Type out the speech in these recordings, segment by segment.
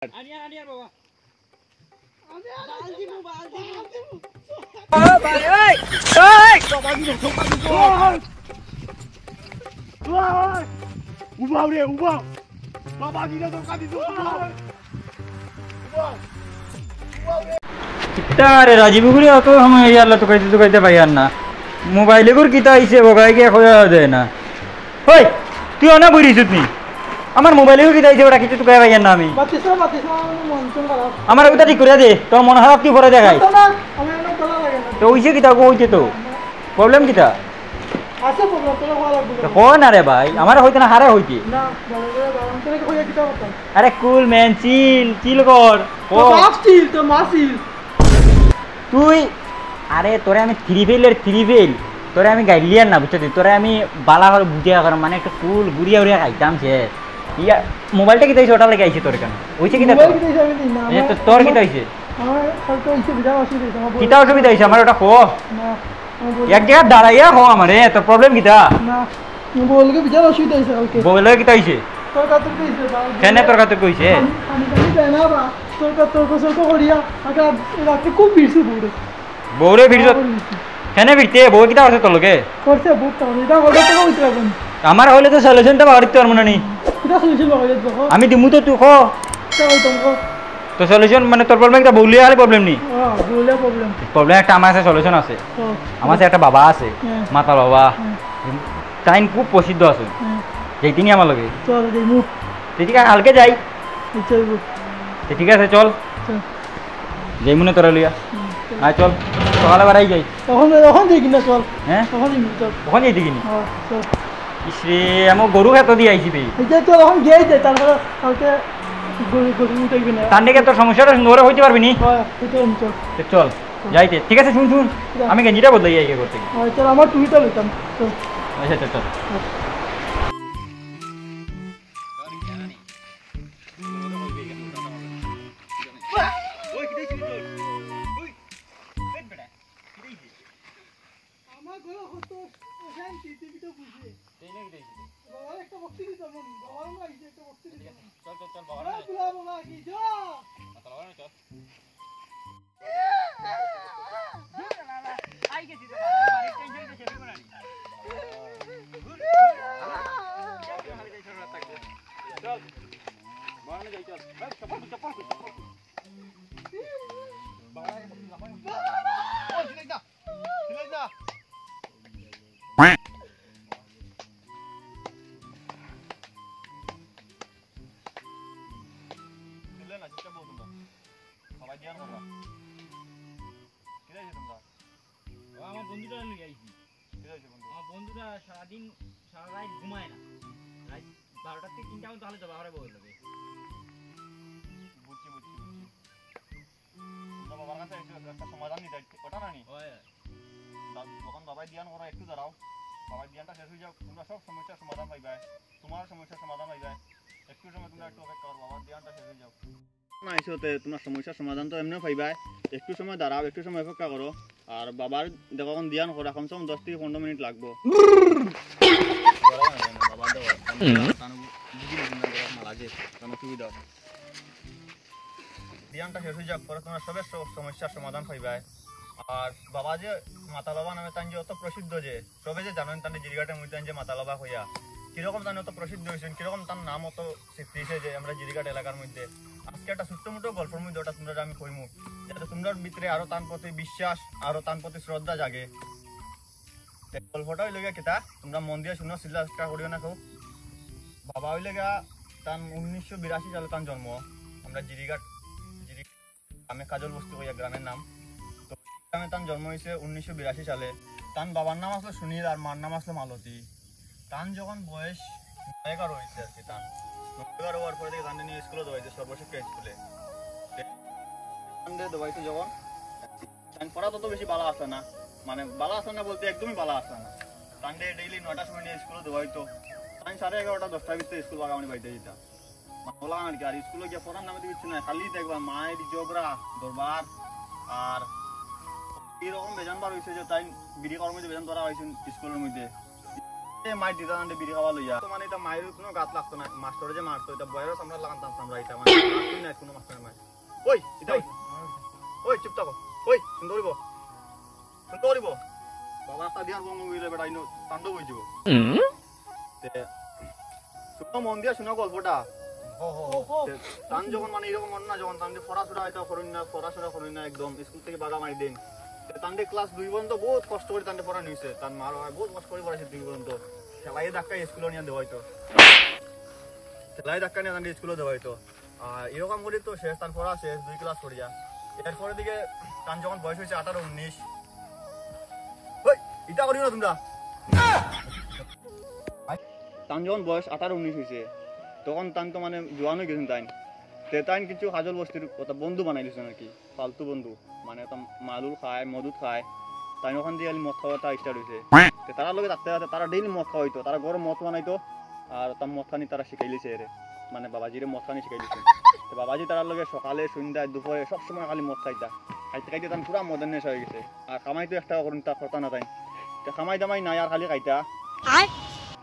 আনিয়া আনিয়া বাবা বালতি মু ও ভাই ওই ওই বাবা দিও উবাও রে উবাও বাবা দিলে তো কাটি তো উবাও কিতারে রাজীব গুলি অত সময় ইয়াল্লা তো কইতে পাই আর না মোবাইলে গুর কিতা আইছে বগাই গিয়া কইয়া দেয় না ওই তুই অনা বইরিছত নি আমার মোবাইলে গুর কিতা আইছে ওটা কিছু তো কইয়া পাই না আমি বাতিসা মন চল খারাপ আমার ওটা ঠিক করে দে তোর মন খারাপ কি পরে দেখাই না আমি অনেক ভালো লাগে না তো হইছে কিতা গো হইছে তো প্রবলেম কিতা আছে প্রবলেম তো ভালো লাগবে তো কই না রে ভাই আমার হইতে না হারে হইছে না ভালো করে বারণ করে কইয়া কিটা কথা আরে কুল ম্যান চিল কর তো মাস্টিল তো মাসিল তুই আরে তোরে আমি থ্রি ফেল তোরে আমি গাইলিয়ার না বুঝছিস তোরে আমি বালা করে বুঝিয়া কর মানে একটা কুল গুড়িয়া উড়িয়া খাইতাম সে ইয়া মোবাইলটা কি তাইছে ওটা লাগে আইছে তোর কেন হইছে কি মোবাইল কি দিছ আমি না তো তোর কি তাইছে আমার হয়তো ইচ্ছে বিধান অসুবিধা আমার কিতা অসুবিধা হইছে আমার ওটা কো না এক জায়গা দাঁড়াইয়া কো আমারে তোর প্রবলেম কিতা না মোবাইলকে বিধান অসুবিধা হইছে ওকে বলে কিতা হইছে তোর কাছে কইছে কেন তোর কাছে কইছে আমি জানি না বা তোর কাছে করিয়া আগে রাতে খুব ভিড়ছে বুড়ো বউরে ভিড়ছ কেন ভিড়তে বউ কিতা করছে তোর লোকে করছে বুড়টা এটা ওটা তো হইছে এখন আমার হইলে তো সলিউশনটা বাড়িতে পারবো না নি এটা শুনছিল বাবা দেখো আমি দিমু তো তুই কো তাও তোমাকে তো সলিউশন মানে তোর প্রবলেম কিতা বউলিয়া হলে প্রবলেম নি বলে প্রবলেম প্রবলেম একটা আমার আছে সলিউশন আছে আমার কাছে একটা বাবা আছে মাতা বাবা টাইম খুব প্রসিদ্ধ আছে যেইদিনই আমার লগে চল দিমু ঠিক আছে কালকে যাই চলবো ঠিক আছে চল যাই মনে তোরা লইয়া আয় চল সকালে বাড়াই যাই তখন দেখি না চল হ্যাঁ তখন দেখি চল কখন যাইতে কিনি চল ইসরে আমার গরু খেত দিয়ে আইছি বে এই যে চল এখন গিয়ে যাই তারপরে কালকে গরু উঠাইবি না তার দিকে তোর সমস্যাটা ধরে হইতে পারবি নি হ্যাঁ চল চল তো চল যাইতে ঠিক আছে শুন আমি গেঞ্জিটা বদলাই যাই করতে চল আমার টুইটা লইতাম চল আচ্ছা চল আমার ঘরে হতো শান্তি টিভিটা বুঝে বাবা একটা বক্তি দিতাম বাবা না এই একটা বক্তি দিতাম চল বাবা কি যা আই গেছি তো বাড়ির টেনশন তো শেষ করে চল বাড়ানো যাই চল চপ্পল আমার বন্ধুটা নিয়ে আইছি আমার বন্ধুটা সারাদিন সারা রাত ঘুমায় না রাত 12টা থেকে 3টা পর্যন্ত তাহলে যাবো আমরা বই লাগে বুঝছি বাবার কাছে একটা সমাধান নিতে ওটা না নি তখন বাবাই ধ্যান করো একটু দাঁড়াও বাবাই ধ্যানটা শেষ হয়ে যাও তোমরা সব সমস্যার সমাধান পাইবে তোমার সমস্যার সমাধান পাইবে একটু সময় তোমরা একটু অপেক্ষা করো বাবার ধ্যানটা শেষ হয়ে যাও না আইসোতে তোমার সমস্যার সমাধান তো এমনিও পাইবা একটু সময় দাঁড়াও একটু সময় অপেক্ষা করো আর বাবার দেখো এখন ধ্যান করো কমসে কম 10 থেকে 15 মিনিট লাগবো ধ্যানটা শেষ হয়ে যাক পরে তোমার সবের সমস্যার সমাধান পাইবা আর বাবা যে মাতালবা নামে তান যে অত প্রসিদ্ধ যে সবে যে জানেন তান জিরিঘাটের মধ্যে যে মাতালবা হইয়া কিরকম তান অত প্রসিদ্ধ হয়েছেন কিরকম তার নাম অত সৃষ্টি যে আমরা জিরিঘাট এলাকার মধ্যে আজকে একটা ছোট্ট মোটো গল্পের মধ্যে ওটা তোমরা আমি কইমু যাতে তোমরা ভিতরে আরো তার প্রতি বিশ্বাস আরো তার প্রতি শ্রদ্ধা জাগে গল্পটা হইলে গিয়া কিতা তোমরা মন দিয়ে শুনো চিল্লা চেষ্টা করিও না কেউ বাবা হইলে গা তান 1982 সালে তার জন্ম আমরা জিরিঘাট আমি কাজল বস্তি কইয়া গ্রামের নাম তো গ্রামে তার জন্ম হয়েছে 1982 সালে তার বাবার নাম আসলো সুনীল আর মার নাম আসলো মালতী তান যখন বয়স 11 হয়েছে আর কি তান 11 হওয়ার পরে থেকে তান নিয়ে স্কুলে দেওয়াইছে সর্বশিক্ষা স্কুলে দেওয়াইছে যখন তান পড়া তত বেশি ভালো আসে না মানে ভালো আসে না বলতে একদমই ভালো আসে না তান্ডে ডেইলি 9টার সময় নিয়ে স্কুলে দেওয়াইতো তাই 11:30 10টার ভিতরে স্কুল বাগানি বাইতে যেতাম বলা আর কি আর স্কুলে গিয়ে পড়ার নামে কিছু না খালি দেখবা মায়ের জবরা দরবার আর এরকম বেজান বার হয়েছে যে তাই বিড়ি করার মধ্যে বেজান ধরা হয়েছে স্কুলের মধ্যে মাই দিতা তান্ডে বিড়ি খাওয়া লইয়া তো মানে এটা মায়ের কোনো গাত লাগতো না মাস্টারে যে মারতো এটা বয়েরও আমরা লাগান আমরা এটা মানে মারতই না কোনো মাস্টার মাই ওই এটা ওই চুপ থাকো ওই সুন্দর করিব বাবা একটা দিয়ার বঙ্গ গইলে বেটা ইনো তান্ডব হই যাব তে শুনো মন দিয়া শুনো গল্পটা তান যখন মানে এরকম মন না যখন তান্ডে পড়াশোনা এটা করুন না একদম স্কুল থেকে বাগা মারি দেন তান্ডে ক্লাস 2 পর্যন্ত বহুত কষ্ট করে তান্ডে পড়ানো হইছে তান মার হয় বহুত কষ্ট করে পড়াইছে 2 পর্যন্ত খেলাই ধাক্কা স্কুলে নিয়ে দেওয়া হইতো খেলাই ধাক্কা নিয়ে তান্ডে স্কুলে দেওয়া হইতো আর এরকম করে তো শেষ তান পড়া শেষ 2 ক্লাস পড়িয়া এরপরে দিকে তান যখন বয়স হয়েছে 18-19 ওই এটা করিও না তোমরা তান যখন বয়স 18-19 হয়েছে তখন তান তো মানে জোয়ান হয়ে গেছেন তাইন কিছু হাজল বস্তির কথা বন্ধু বানাই দিয়েছেন আর কি ফালতু বন্ধু মানে মালুল খায় মধুত খায় তাই ওখান দিয়ে মদ খাওয়াটা স্টার্ট হয়েছে তারা লোকে থাকতে থাকতে তারা ডেইলি মদ খাওয়া হইতো তারা ঘরে মদ বানাইতো আর তার মদ খানি তারা শিখাইলিছে এরে মানে বাবাজিরে মদ খানি শিখাইলিছে তো বাবাজি তার লগে সকালে সন্ধ্যায় দুপুরে সবসময় খালি মদ খাইতে খাইতে তার পুরা মদের নেশা হয়ে গেছে আর খামাইতো একটা করুন তার কথা না তাই খামাই দামাই নাই আর খালি খাইতা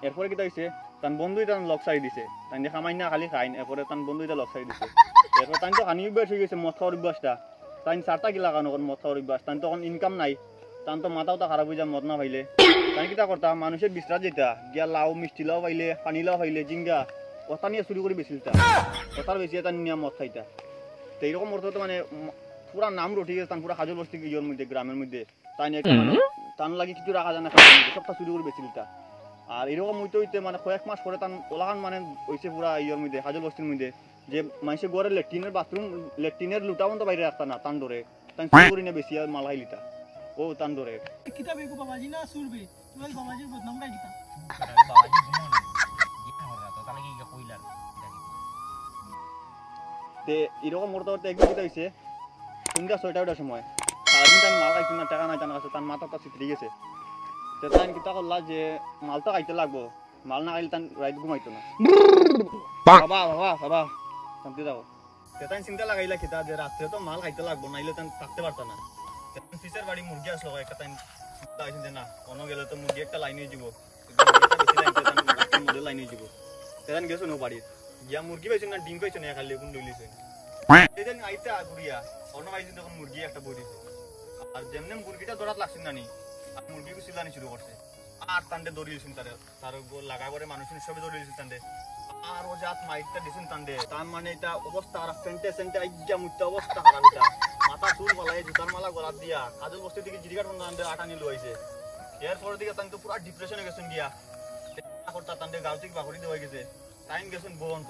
এরপরে কিতা হয়েছে তার বন্ধু এটা লক সাইড দিছে তাই খামাই না খালি খাইন এরপরে তার বন্ধু এটা লক সাইড দিছে এরপর তাই তো খানি অভ্যাস হয়ে গেছে মদ খাওয়ার অভ্যাসটা তাই 4টা কি লাগানো মদ খাওয়ার অভ্যাস তাই তখন ইনকাম নাই তান তো মাথাও তো খারাপ হয়ে যায় মদ না পাইলে তাই কিতা করতাম মানুষের বিশ্রাত যেতা গিয়া লাউ মিষ্টি লাউ পাইলে পানি লাউ পাইলে জিঙ্গা কথা নিয়ে চুরি করে বেচিলতা কথার বেশি তার নিয়ে মদ খাইতা তো এইরকম অর্থ মানে পুরা নাম রটি গেছে তান পুরা হাজর বস্তি ইয়ের মধ্যে গ্রামের মধ্যে তাই নিয়ে তান লাগি কিছু রাখা যায় না সবটা চুরি করে বেচিলতা আর এরকম হইতে হইতে মানে কয়েক মাস পরে তান ওলাখান মানে হয়েছে পুরা ইয়ের মধ্যে হাজর বস্তির মধ্যে যে মানুষের ঘরে ল্যাট্রিনের বাথরুম ল্যাট্রিনের লুটা বন্ধ বাইরে রাখতা না তান ধরে তান চুরি করে নিয়ে বেশি মাল খাইলিতা ও তান ধরে কিতাব একু বাবাজি না সুরবে তুই বাবাজির বদনাম গাই দিতা বাবাজি ঘুমানো এটা হরা তো তাহলে কি কইলার তে এরকম করতে করতে একদিন কি হইছে সন্ধ্যা 6টার সময় সারাদিন তান মাল খাইছে না টাকা নাই তার কাছে তান মাথা তো ছিটরে গেছে তো তান কিতা করলা যে মাল তো খাইতে লাগবো মাল না খাইলে তান রাত ঘুমাইতো না বাবা শান্তি যাও তাই চিন্তা লাগাইলা কিতা যে রাত্রে তো মাল খাইতে লাগবো নাইলে তান থাকতে পারতো না ফিসের বাড়ি মুরগি আসলো একটা তাই চিন্তা হয়েছে যে না অন্য গেলে তো মুরগি একটা লাইন হয়ে যাবো লাইন হয়ে যাবো তেন গেছো নো বাড়ির গিয়া মুরগি পাইছো না ডিম পাইছো না খালি কোন লইলিছে সেদিন আইতে ঘুরিয়া অন্য পাইছি তখন মুরগি একটা বইছে আর যেমনি মুরগিটা দৌড়াত লাগছে না নি আর মুরগিকে চিল্লানি শুরু করছে আর তান্ডে দৌড়িয়েছেন তার লাগা করে মানুষ সবই দৌড়িয়েছে তান্ডে আর ও জাত মাইকটা দিছেন তান্ডে তার মানে এটা অবস্থা আর সেন্টে আইজা মুইতে অবস্থা খারাপ এটা মাথা চুল বলাই জুতার মালা গলাত দিয়া কাজল বস্তি থেকে জিরিকাট তান্ডে আটা নিয়ে লইছে এরপরে দিকে তান তো পুরা ডিপ্রেশনে গেছেন গিয়া করতা তান্ডে গাঁও থেকে বাকরি দেওয়া গেছে টাইম গেছেন ভুবন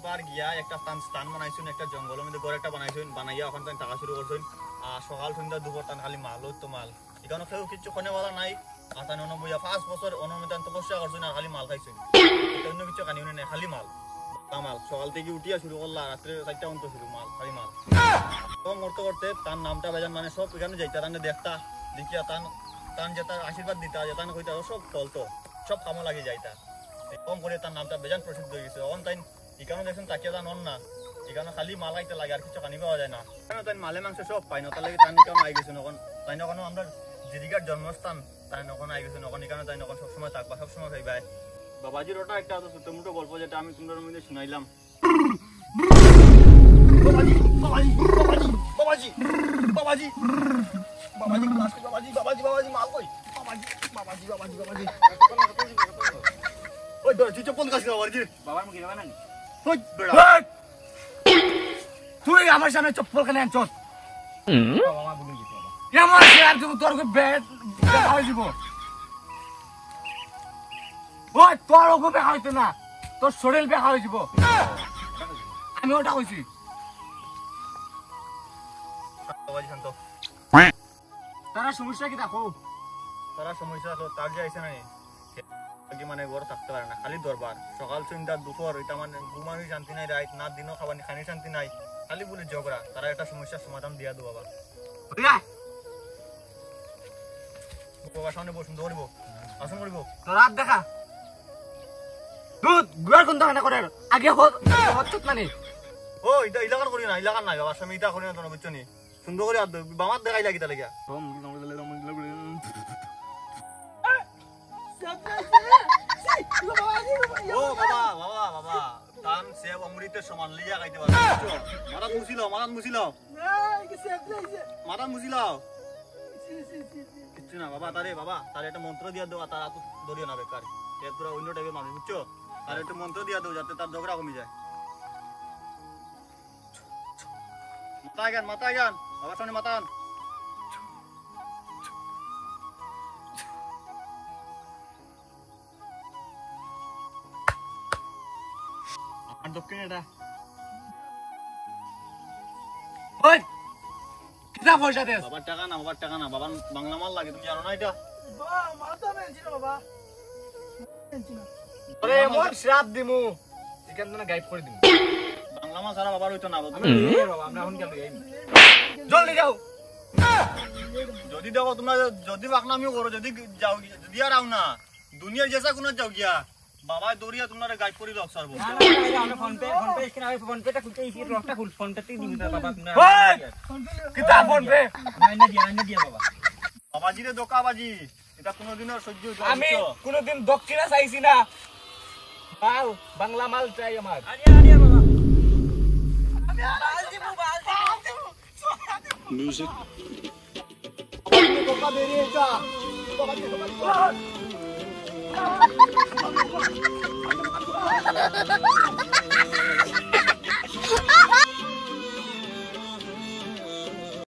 পার গিয়া একটা স্থান বানাইছেন একটা জঙ্গলের মধ্যে ঘর একটা বানাইছেন বানাইয়া ওখান থেকে টাকা শুরু করছেন আর সকাল সন্ধ্যা দুপুর তান খালি মাল তো মাল এখানে কেউ কিছু খনেওয়ালা নাই আর তান বইয়া 5 বছর অনুমোদন তপস্যা করছেন আর খালি মাল খাইছেন অন্য কিছু কানিও নেই খালি মাল সকাল থেকে উঠিয়া শুরু করলা রাত্রে 4টা পর্যন্ত শুরু খালি মাল করতে করতে তার নামটা বেজান মানে সব এখানে যাইতা তান দেখতা দেখিয়া তান যে তার আশীর্বাদ দিতা যে তান কইতা সব চলতো সব কামো লাগে যাইতা কম করে তার নামটা বেজান প্রসিদ্ধ হয়ে গেছে তখন তাই এখানে দেখছেন তাকিয়া তান না এখানে খালি মাল খাইতে লাগে আর কিছু কানি পাওয়া যায় না তাই মালে মাংস সব পাই না তার লাগে তান এখানে আই গেছে নখন তাই নখন আমরা জিরিকার জন্মস্থান তাই নখন আই গেছে নখন এখানে তাই নখন সবসময় থাকবা সবসময় খাইবাই বাবাজির ওটা একটা ছোট মোটো গল্প যেটা আমি তোমাদের মধ্যে শুনাইলাম বাবাজি মাল কই বাবাজি ওই দর তুই চপ্পল কাছে বাবাজি বাবার মুখে যাবে না ওই বেড়া তুই আমার সামনে চপ্পল কেন আনছস বাবা মা বলে দিতে বাবা এমন সে আর তুমি তোর বেড দেখা হয়ে যাব ওই তোর ওকে দেখা হইতো না তোর শরীর দেখা হয়ে যাব আমি ওটা কইছি বাবাজি শান্ত তারা সমস্যা কি দেখো তারা সমস্যা তো তার যে আইছে নাই মানে ঘর থাকতে পারে না খালি দরবার সকাল সন্ধ্যা দুপুর এটা মানে ঘুমানোর শান্তি নাই রাত না দিনও খাবার খানির শান্তি নাই খালি বলে ঝগড়া তারা একটা সমস্যার সমাধান দিয়া দেবো বাবা বাবার সামনে বসুন ধরব আসন করিব তোর হাত দেখা দুধ গুয়ার কোন দোকানে করে আগে হচ্ছে মানে ও এটা ইলাকার করি না ইলাকার নাই বাবার সামনে এটা করি না তো বুঝছো নি সুন্দর করে বামার দেখাই লাগি তাহলে ও বাবা বাবা বাবা তান সেব অমৃতের সমান লিয়া খাইতে পারো মাথা মুছিলাও মাথা মুছিলাও কিচ্ছু না বাবা তারে একটা মন্ত্র দিয়া দাও তার হাত ধরিও না বেকার এ তোরা অন্য টাইপের মানুষ বুঝছো তার একটা মন্ত্র দিয়া দাও যাতে তার ঝগড়া কমে যায় মাথা গান বাবার সামনে মাথা আন আর দক্ষিণ এটা ওই কিতা পয়সা দেস বাবার টাকা না বাবার বাংলা মাল লাগে তুমি জানো না এটা বাবা মাথা বেঞ্চি না বাবা বেঞ্চি না আরে এমন শ্রাপ দিমু এখান থেকে গাইব করে দিমু বাংলা মাল সারা বাবার হইতো না এ বাবা আমরা এখন কেন গাইব জলদি যাও যদি দেখো তোমরা যদি বাকনামিও করো যদি যাও যদি আর আও না দুনিয়ার জেসা কোন যাও গিয়া বাবা দৌড়িয়া তোমরা গাইড করে দাও সারবো আমরা phone pay scan I phone পেটা খুলতে এই লকটা খুল ফোনটা তে দিবি বাবা তোমরা ওই কিতা ফোন রে আইনা দিয়া বাবা বাবাজিরে দোকাবাজি এটা কোনোদিনও সহ্য হইতো না আমি বুঝছো? কোনদিন দক্ষিণা চাইছি না মাল বাংলা মাল চাই আমার আনিয়া বাবা টোকা বেরিয়ে যা বাবা